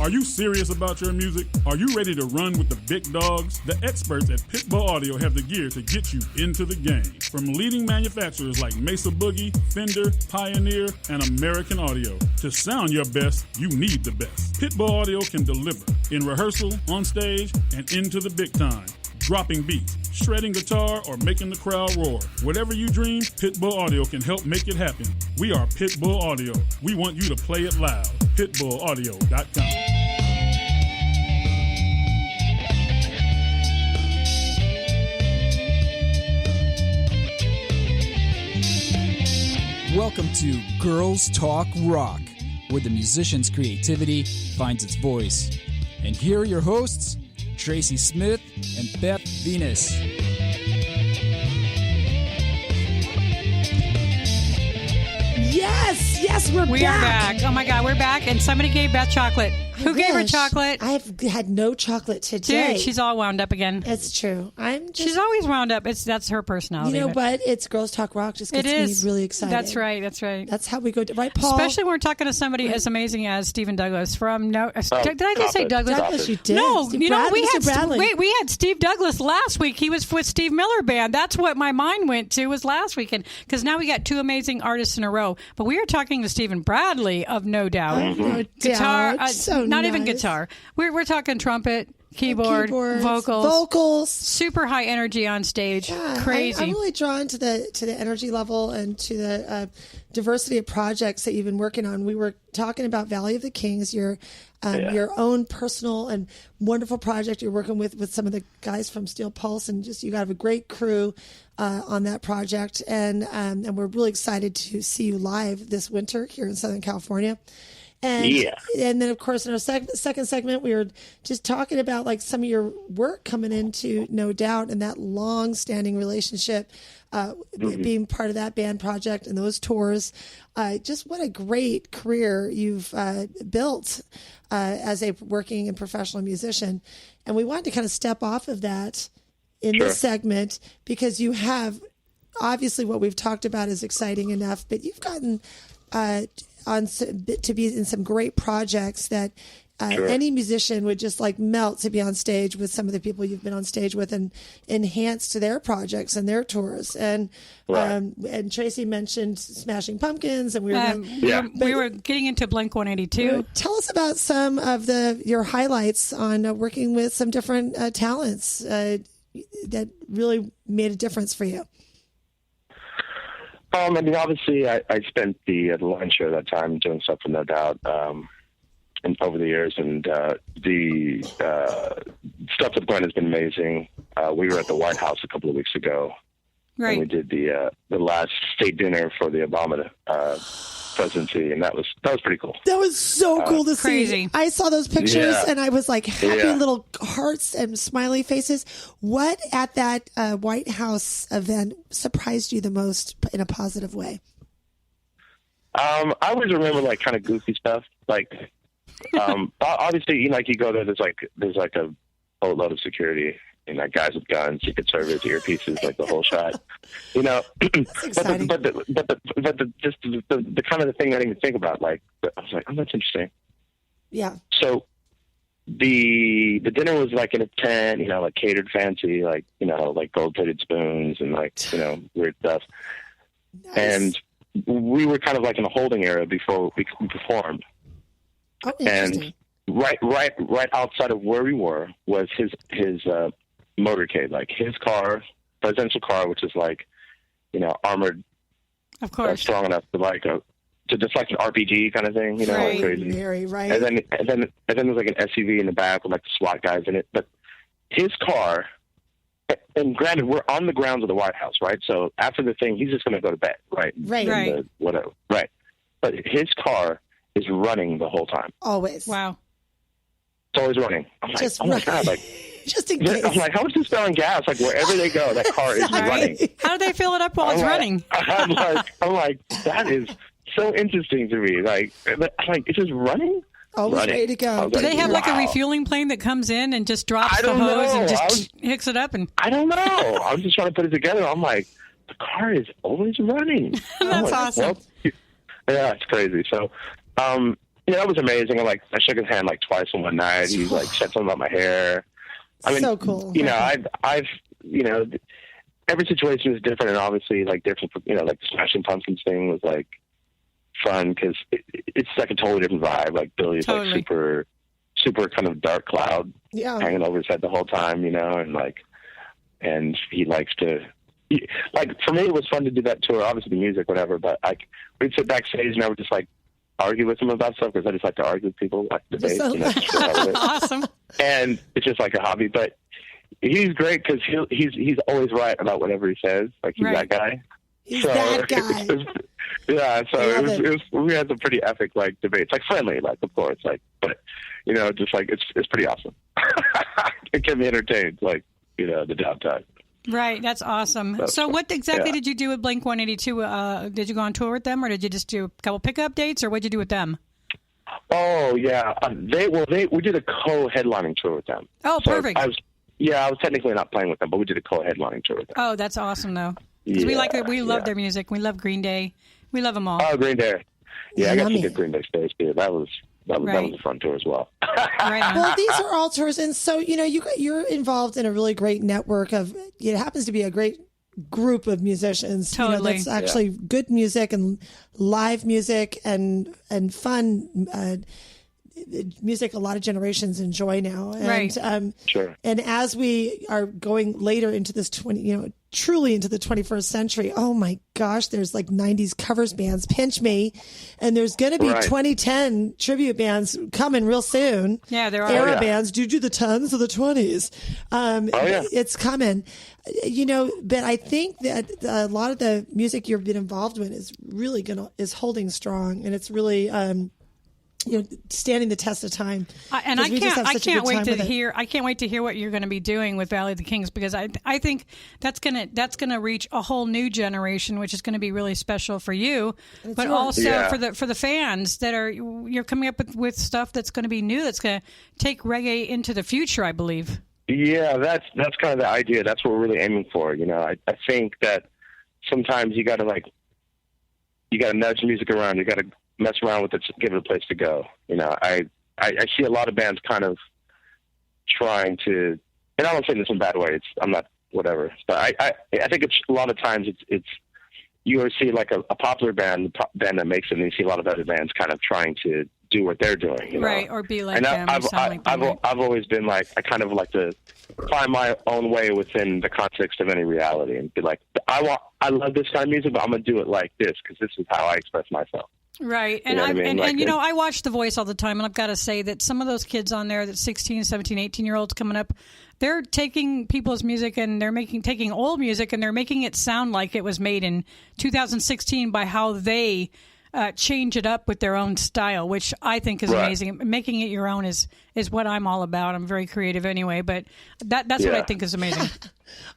Are you serious about your music? Are you ready to run with the big dogs? The experts at Pitbull Audio have the gear to get you into the game. From leading manufacturers like Mesa Boogie, Fender, Pioneer, and American Audio. To sound your best, you need the best. Pitbull Audio can deliver in rehearsal, on stage, and into the big time. Dropping beats, shredding guitar, or making the crowd roar. Whatever you dream, Pitbull Audio can help make it happen. We are Pitbull Audio. We want you to play it loud. PitbullAudio.com. Welcome to Girls Talk Rock, where the musician's creativity finds its voice. And here are your hosts, Tracy Smith and Beth Venus. Yes, we're back. We are back. Oh my God, we're back. And somebody gave Beth chocolate. Who gave her chocolate? I've had no chocolate today. Dude, she's all wound up again. It's true. She's always wound up. That's her personality. You know what? It's Girls Talk Rock. Just gets me really excited. That's right. That's how we go. Right, Paul? Especially when we're talking to somebody as amazing as Stephen Douglas from did I just say Douglas? Douglas, you did. No, Steve you know Bradley. we had Steve Douglas last week. He was with Steve Miller Band. That's what my mind went to was last weekend because now we got two amazing artists in a row. But we are talking to Stephen Bradley of No Doubt. No Guitar, doubt. So not even nice. guitar. We're talking trumpet, keyboards, vocals, super high energy on stage. Yeah, crazy. I'm really drawn to the energy level and to the diversity of projects that you've been working on. We were talking about Valley of the Kings, your own personal and wonderful project you're working with some of the guys from Steel Pulse, and just you got a great crew on that project, and we're really excited to see you live this winter here in Southern California. And then, of course, in our second segment, we were just talking about like some of your work coming into No Doubt and that long-standing relationship, being part of that band project and those tours. Just what a great career you've built as a working and professional musician. And we wanted to kind of step off of that in this segment because you have, obviously what we've talked about is exciting enough, but you've gotten to be in some great projects that any musician would just like melt to be on stage with some of the people you've been on stage with and enhance to their projects and their tours. And and Tracy mentioned Smashing Pumpkins, and we were getting into Blink-182. Tell us about some of your highlights on working with some different talents that really made a difference for you. I mean, obviously, I spent the Line Show that time doing stuff for No Doubt, and over the years, and the stuff with Gwen has been amazing. We were at the White House a couple of weeks ago, right? And we did the last state dinner for the Obama presidency, and that was pretty cool. That was so cool to crazy. See. I saw those pictures, and I was like happy little hearts and smiley faces. What at that White House event surprised you the most in a positive way? I always remember like kind of goofy stuff, like obviously, you know, like you go there, there's like a whole load of security. And like guys with guns, Secret Service, earpieces, like the whole shot, you know. That's exciting. But the kind of the thing I didn't even think about. Like I was like, oh, that's interesting. Yeah. So the dinner was like in a tent, you know, like catered fancy, like you know, like gold-plated spoons and like you know weird stuff. Nice. And we were kind of like in a holding area before we performed. Oh, interesting. And right outside of where we were was his motorcade, like his car, presidential car, which is like, you know, armored, of course, strong enough to like to deflect an RPG kind of thing, you know, right. like crazy. Very right. And then there's like an SUV in the back with like the SWAT guys in it. But his car, and granted, we're on the grounds of the White House, right? So after the thing, he's just going to go to bed, right? Right. Whatever, right? But his car is running the whole time. Always. Wow. It's always running. I'm like, Just oh my God, like just in case. I'm like, how much is spelling gas? Like wherever they go, that car is running. How do they fill it up while it's running? I'm like, that is so interesting to me. Like, it's just running. Always ready to go. Do they have like a refueling plane that comes in and just drops the hose and just hooks it up? And I don't know. I was just trying to put it together. I'm like, the car is always running. That's awesome. Well, yeah, it's crazy. So, that was amazing. I shook his hand like twice in one night. He like said something about my hair. I mean, so cool. I've every situation is different, and obviously like different. Like the Smashing Pumpkins thing was like fun because it's like a totally different vibe. Like Billy's like super kind of dark cloud hanging over his head the whole time, and he likes to. For me, it was fun to do that tour. Obviously, the music, whatever. But we'd sit backstage, and I would just argue with him about stuff because I just like to argue with people, like debate. Awesome. And it's just like a hobby. But he's great because he's always right about whatever he says. Like he's that guy. He's that guy. We had some pretty epic debates, friendly, of course, but just it's pretty awesome. It can be entertained, the downtime. Right, that's awesome. So what exactly did you do with Blink-182? Did you go on tour with them, or did you just do a couple pickup dates, or what did you do with them? Oh yeah, we did a co-headlining tour with them. Oh, so perfect. I was technically not playing with them, but we did a co-headlining tour with them. Oh, that's awesome though. Because we love their music. We love Green Day. We love them all. Oh, Green Day. Yeah, I got some good Green Day stage too. That was a fun tour as well. Right. Well, these are all tours, and so you're involved in a really great network of. It happens to be a great group of musicians. Totally, that's actually good music and live music and fun music. A lot of generations enjoy now, and right. Sure. And as we are going later into this truly into the 21st century. Oh my gosh, there's 90s covers bands, pinch me, and there's going to be 2010 tribute bands coming real soon. Yeah, there are. Era bands. Do you do the 10s or the 20s? It's coming. But I think that a lot of the music you've been involved with is really is holding strong, and it's really standing the test of time. And I can't wait to hear what you're going to be doing with Valley of the Kings, because I think that's gonna reach a whole new generation, which is going to be really special for you, but also for the fans you're coming up with stuff that's going to be new, that's going to take reggae into the future, I believe. Yeah, that's kind of the idea. That's what we're really aiming for. I think that sometimes you got to nudge music around. You got to mess around with it, give it a place to go. I see a lot of bands kind of trying to, and I don't say this in a bad way. I'm not whatever, but I think it's a lot of times it's you see a popular band that makes it, and you see a lot of other bands kind of trying to do what they're doing, right? Or be like and them. I've always been I kind of like to find my own way within the context of any reality, and be I love this kind of music, but I'm gonna do it like this because this is how I express myself. Right. And I watch The Voice all the time, and I've got to say that some of those kids on there, that 16, 17, 18-year-olds coming up, they're taking people's music and they're taking old music and they're making it sound like it was made in 2016 by how they change it up with their own style, which I think is amazing. Making it your own is what I'm all about. I'm very creative anyway, but that's what I think is amazing.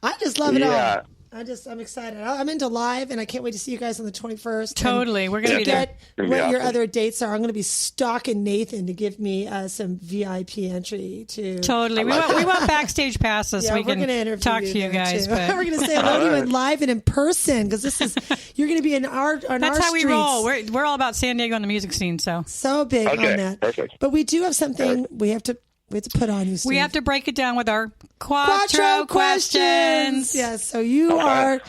I just love it all. I'm excited. I'm into live, and I can't wait to see you guys on the 21st. Totally. We're going to be there. What your other dates are. I'm going to be stalking Nathan to give me some VIP entry to. Totally. We want backstage passes so we can talk to you guys. But we're going to say hello to you in live and in person, because you're going to be in our streets. That's how we roll. We're all about San Diego and the music scene. So big on that. Perfect. But we do have something we have to put on you, Steve. We have to break it down with our Quattro questions. Yes, so you have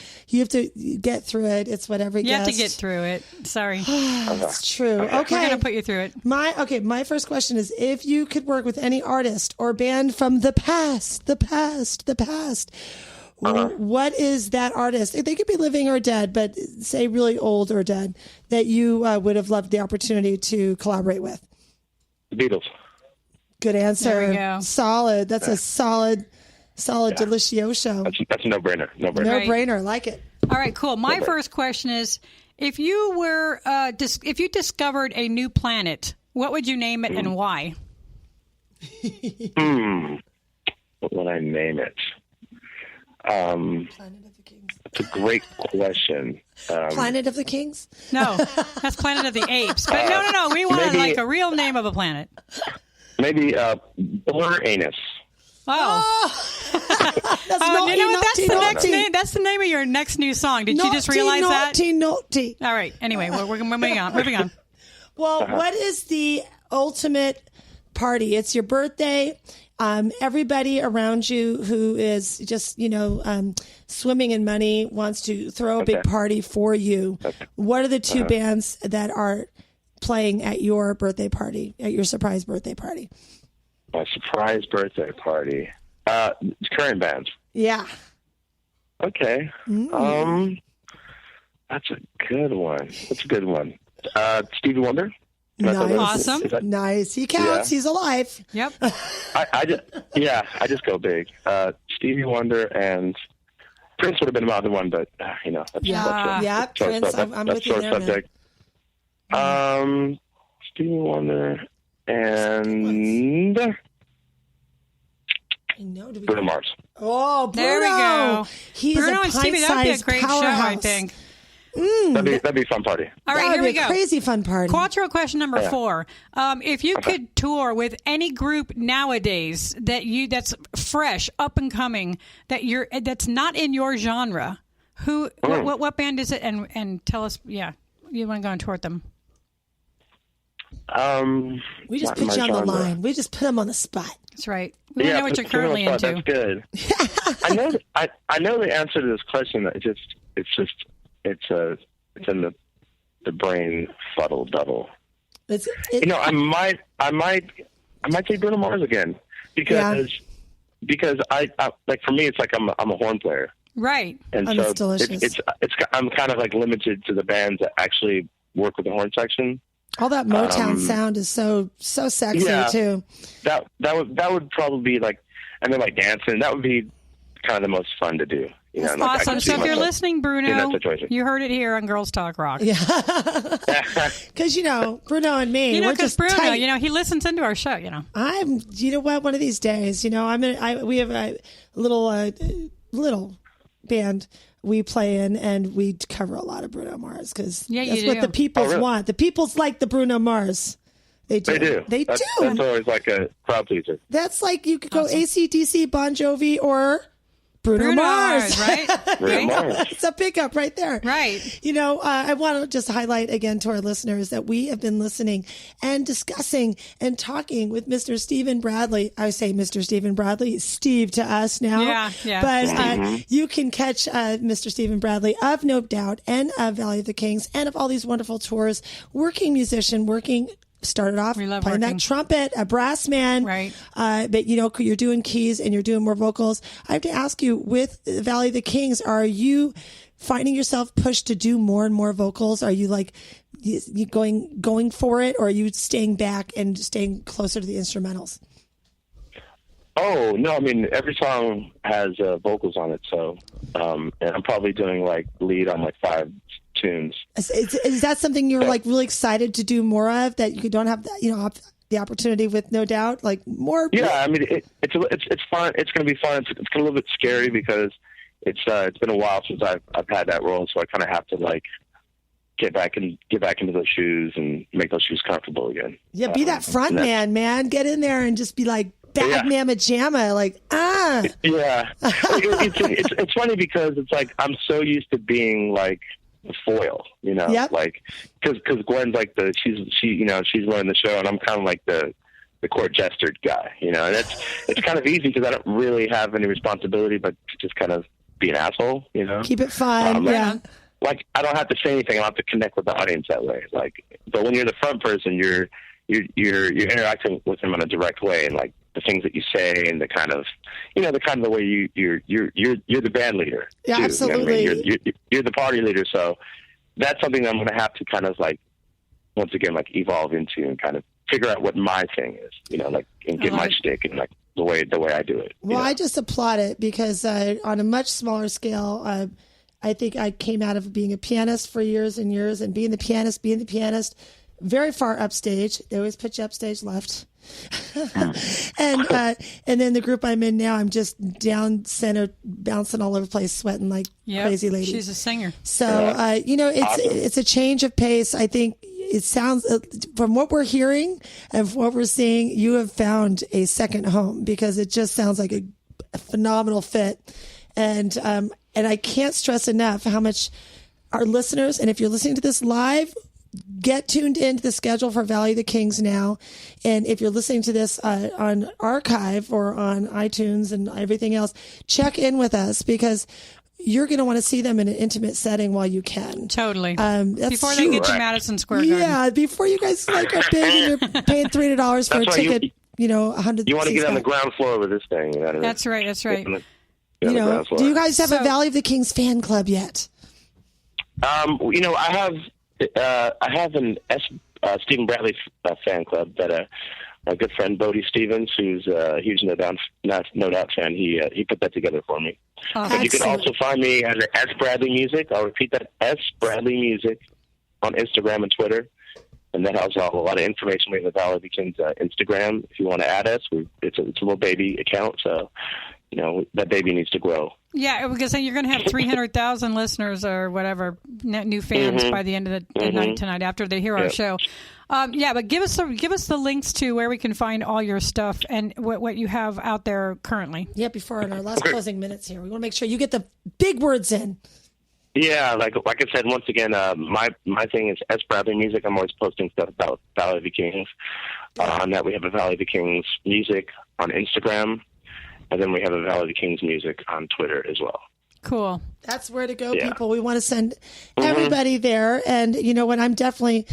to get through it. It's whatever you have to get through it. Sorry. It's true. Okay. We're going to put you through it. My first question is, if you could work with any artist or band from the past, what is that artist? They could be living or dead, but say really old or dead, that you would have loved the opportunity to collaborate with. The Beatles. Good answer. There we go. Solid. That's a solid delicioso. That's a no-brainer. No-brainer. I like it. All right, cool. My first question is, if you were if you discovered a new planet, what would you name it and why? What would I name it? Planet of the Kings. It's a great question. Planet of the Kings? No, that's Planet of the Apes. But no. We want like a real name of a planet. Maybe Blur Anus. That's you know what? That's the next name. That's the name of your next new song. Did you just realize that? Naughty. All right. Anyway, we're moving on. Moving on. Well, what is the ultimate party? It's your birthday. Everybody around you who is just, swimming in money wants to throw a big party for you. Okay. What are the two bands that are playing at your birthday party, at your surprise birthday party? My surprise birthday party. Current bands. Yeah. Okay. That's a good one. Stevie Wonder. Nice. Awesome. Nice. He counts. Yeah. He's alive. Yep. I just go big. Stevie Wonder and Prince would have been my other one, but that's Prince. I'm with you there, subject. Stevie Wonder and Bruno Mars. Oh, Bruno! There we go. He's Bruno a and Stevie. That'd be a great powerhouse. show, I think. That'd be a fun party. All right, that would here we be a go. Crazy fun party. Quattro question number 4. If you could tour with any group nowadays that's fresh, up and coming, that's not in your genre, what band is it? And tell us, you want to go on tour with them? We just put you on the line. We just put him on the spot. That's right. We don't know what you're currently into. That's good. I know the answer to this question. It's in the brain fuddle double. I might say Bruno Mars again because I like, for me it's like I'm a horn player, right? And so it's delicious. I'm kind of like limited to the bands that actually work with the horn section. All that Motown sound is so sexy too. That would probably be like, and then like dancing. That would be kind of the most fun to do. That's awesome. So if you're listening, Bruno, you heard it here on Girls Talk Rock. Yeah. Because, Bruno and me, we're just Bruno, tight. he listens into our show, one of these days, we have a little band we play in, and we cover a lot of Bruno Mars because that's what the peoples want. The peoples like the Bruno Mars. They do. That's always like a crowd pleaser. That's like you could go AC/DC, Bon Jovi, or Bruno Mars, right? Bruno Mars. It's a pickup right there. Right. I want to just highlight again to our listeners that we have been listening and discussing and talking with Mr. Stephen Bradley. I say Mr. Stephen Bradley, Steve to us now. Yeah. But you can catch Mr. Stephen Bradley of No Doubt and of Valley of the Kings and of all these wonderful tours, working musician, started off playing that trumpet, a brass man. Right. But, you're doing keys and you're doing more vocals. I have to ask you, with Valley of the Kings, are you finding yourself pushed to do more and more vocals? Are you like you going for it, or are you staying back and staying closer to the instrumentals? Oh, no. I mean, every song has vocals on it. So, and I'm probably doing like lead on like 5 tunes. Is that something you're like really excited to do more of, that you don't have the opportunity with No Doubt, like more? Yeah, I mean, it's fun. It's going to be fun. It's a little bit scary because it's been a while since I've had that role, so I kind of have to like get back into those shoes and make those shoes comfortable again. Yeah, be that front man. Get in there and just be like bad mamma jamma, like Yeah, it's funny because it's like I'm so used to being like the foil, Yep. like because Gwen's like she's running the show, and I'm kind of like the court jester guy, and it's kind of easy because I don't really have any responsibility, but to just kind of be an asshole, Keep it fun, Like I don't have to say anything. I don't have to connect with the audience that way. But when you're the front person, you're interacting with them in a direct way, and like the things that you say, and the kind of the way you're the band leader. Yeah, too, absolutely. You're the party leader. So that's something that I'm going to have to kind of like once again like evolve into and kind of figure out what my thing is. And get my shtick and like the way I do it. Well, I just applaud it because on a much smaller scale, I think I came out of being a pianist for years and years, and being the pianist, very far upstage. They always put you upstage left. And then the group I'm in now, I'm just down center, bouncing all over the place, sweating like crazy lady. She's a singer. So, it's a change of pace. I think it sounds, from what we're hearing and from what we're seeing, you have found a second home, because it just sounds like a phenomenal fit. And I can't stress enough how much our listeners, and if you're listening to this live, get tuned into the schedule for Valley of the Kings now. And if you're listening to this on archive or on iTunes and everything else, check in with us, because you're going to want to see them in an intimate setting while you can. Totally. Before they get to Madison Square Garden. Yeah, before you guys are big and you're paying $300 for a ticket, $100. You want to get on the ground floor with this thing. You know what I mean? That's right. Do you guys have a Valley of the Kings fan club yet? I have an Stephen Bradley fan club that my good friend Bodie Stevens, who's a huge No Doubt fan, he put that together for me. But you can also find me as S Bradley Music. I'll repeat that, S Bradley Music, on Instagram and Twitter, and that has a lot of information. We have the Valley of the Kings Instagram. If you want to add us, it's a little baby account, so that baby needs to grow. Yeah, because you're going to have 300,000 listeners or whatever, new fans by the end of the night tonight after they hear our show. But give us the links to where we can find all your stuff and what you have out there currently. Yeah, before in our last closing minutes here, we want to make sure you get the big words in. Yeah, like I said, once again, my thing is S Bradley Music. I'm always posting stuff about Valley of the Kings. On that, we have a Valley of the Kings Music on Instagram. And then we have a Valley of the Kings Music on Twitter as well. Cool. That's where to go, people. We want to send everybody there. And you know what? I'm going to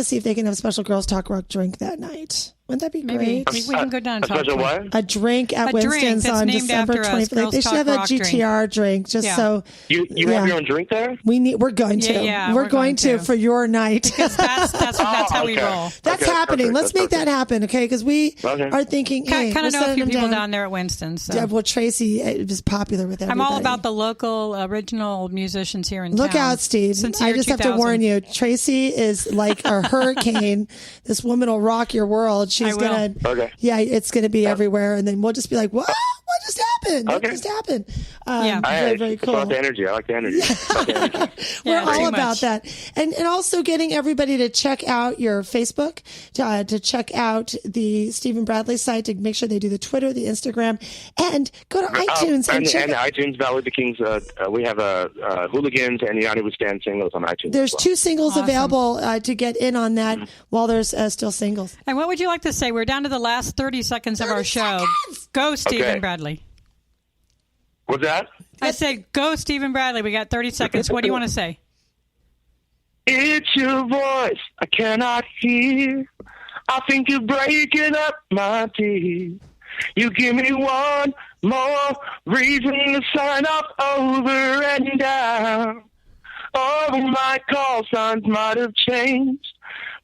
see if they can have a special Girls Talk Rock drink that night. Wouldn't that be great? We can go down and talk to what? A drink at Winston's on December 25th. They should have a GTR drink so. You have your own drink there? We're going to. Yeah, we're going to for your night. Because that's how we roll. That's happening. Let's make that happen, okay? Because we are thinking, hey, kind of know a few people down there at Winston's. So. Yeah, well, Tracy is popular with everybody. I'm all about the local original musicians here in town. Look out, Steve. I just have to warn you. Tracy is like a hurricane. This woman will rock your world. She's going to, it's going to be everywhere. And then we'll just be like, what just happened? What just happened? Very cool. I like the energy. I like the energy. We're all about that. And also getting everybody to check out your Facebook, to check out the Stephen Bradley site, to make sure they do the Twitter, the Instagram, and go to iTunes. And iTunes, Valley of the Kings. We have Hooligans and Yanni Would Stand singles on iTunes. There's 2 singles available to get in on that while there's still singles. And what would you like to say? We're down to the last 30 seconds of our show. Go, Stephen Bradley. What's that? I said, go, Stephen Bradley. We got 30 seconds. What do you want to say? It's your voice I cannot hear. I think you're breaking up my teeth. You give me one more reason to sign up over and down. All my call signs might have changed,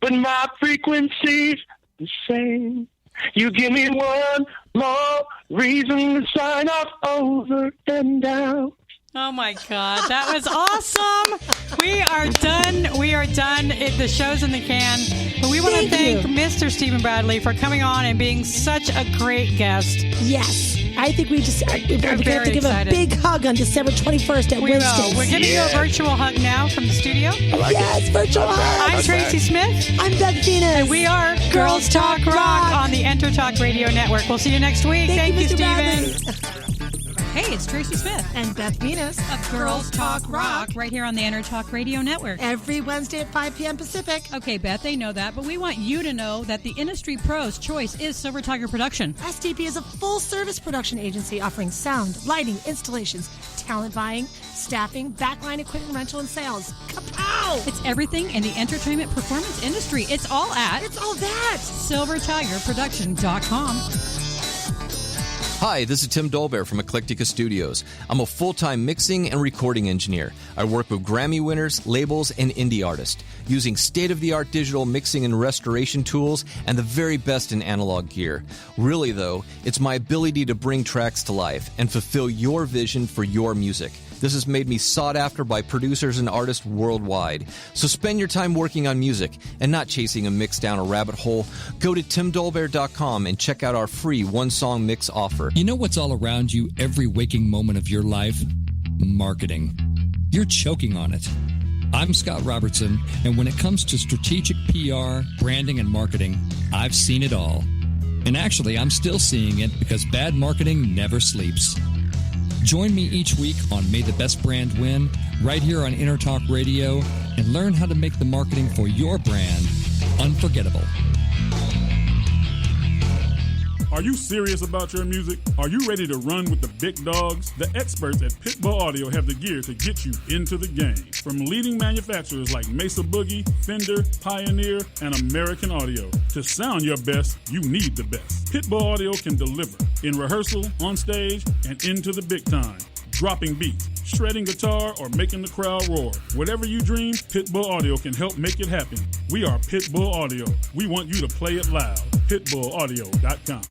but my frequency's the same. You give me one more reason to sign up over and down. Oh, my God. That was awesome. We are done. The show's in the can. But we want to thank Mr. Stephen Bradley for coming on and being such a great guest. Yes. I think we have to give a big hug on December 21st at Winston's. We're giving you a virtual hug now from the studio. Yes, virtual hug. I'm Tracy Smith. I'm Beth Venus. And we are Girls Talk Rock on the Enter Talk Radio Network. We'll see you next week. Thank you, Stephen. Hey, it's Tracy Smith. And Beth Venus. Of Girls Talk Rock. Right here on the Enter Talk Radio Network. Every Wednesday at 5 p.m. Pacific. Okay, Beth, they know that, but we want you to know that the industry pro's choice is Silver Tiger Production. SDP is a full-service production agency offering sound, lighting, installations, talent buying, staffing, backline equipment rental, and sales. Kapow! It's everything in the entertainment performance industry. It's all that. SilverTigerProduction.com. Hi, this is Tim Dolbear from Eclectica Studios. I'm a full-time mixing and recording engineer. I work with Grammy winners, labels, and indie artists, using state-of-the-art digital mixing and restoration tools and the very best in analog gear. Really, though, it's my ability to bring tracks to life and fulfill your vision for your music. This has made me sought after by producers and artists worldwide. So spend your time working on music and not chasing a mix down a rabbit hole. Go to timdolbear.com and check out our free one-song mix offer. You know what's all around you every waking moment of your life? Marketing. You're choking on it. I'm Scott Robertson, and when it comes to strategic PR, branding, and marketing, I've seen it all. And actually, I'm still seeing it because bad marketing never sleeps. Join me each week on May the Best Brand Win, right here on Intertalk Radio, and learn how to make the marketing for your brand unforgettable. Are you serious about your music? Are you ready to run with the big dogs? The experts at Pitbull Audio have the gear to get you into the game. From leading manufacturers like Mesa Boogie, Fender, Pioneer, and American Audio. To sound your best, you need the best. Pitbull Audio can deliver in rehearsal, on stage, and into the big time. Dropping beats, shredding guitar, or making the crowd roar. Whatever you dream, Pitbull Audio can help make it happen. We are Pitbull Audio. We want you to play it loud. PitbullAudio.com.